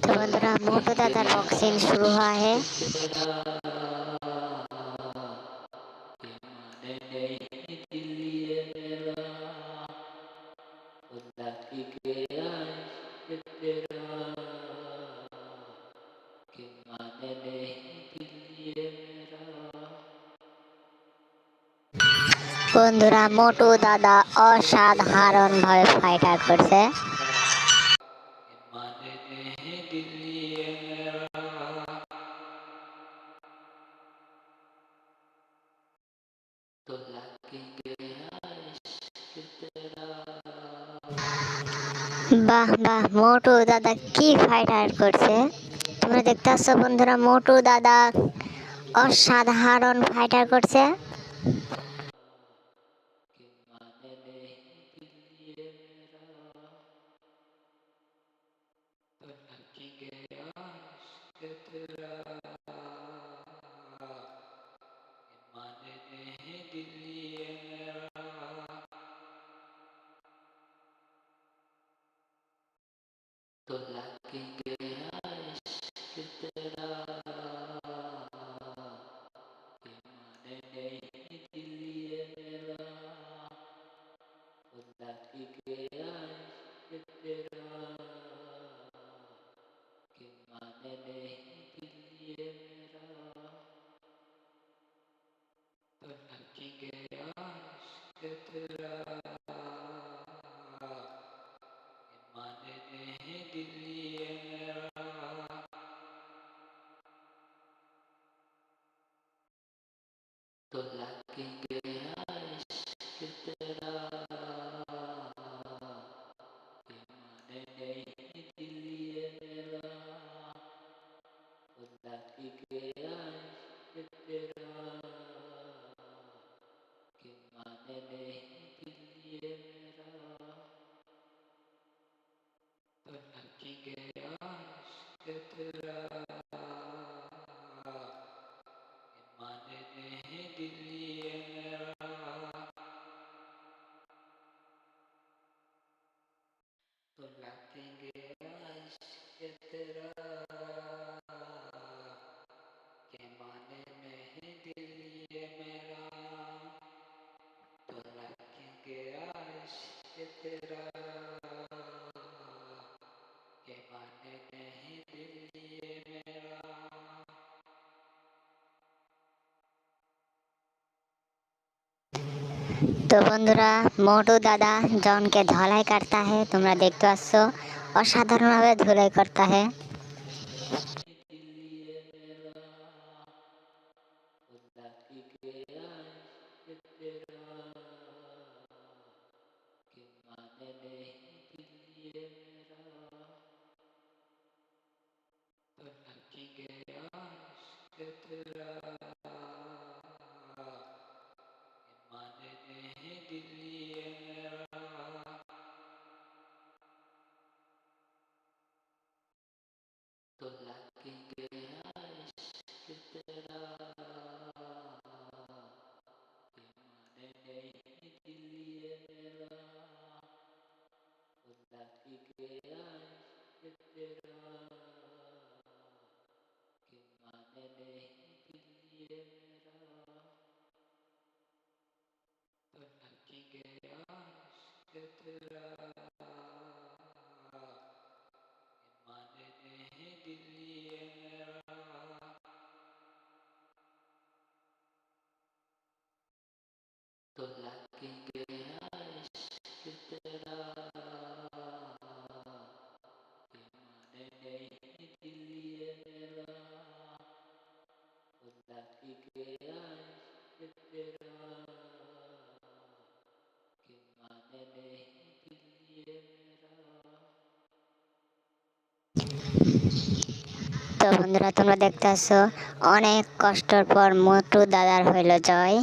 तो बंधुरा मोटू दादा बॉक्सिंग शुरू हुआ है। বন্ধুরা মোটু দাদা অসাধারণ ভাবে ফাইটার করছে। বাহ বাহ, মোটু দাদা কি ফাইটার করছে তোমরা দেখতে পাচ্ছ বন্ধুরা। মোটু দাদা অসাধারণ ফাইটার করছে। तो बंधुरा मोटू दादा जॉन के धुलाई करता है, तुम्हारा देखते पाচ্ছ असाधारण भावे धुलाई करता है। তো বন্ধুরা তোমরা দেখতে পাচ্ছ অনেক কষ্টের পর মোটু দাদার হইল জয়।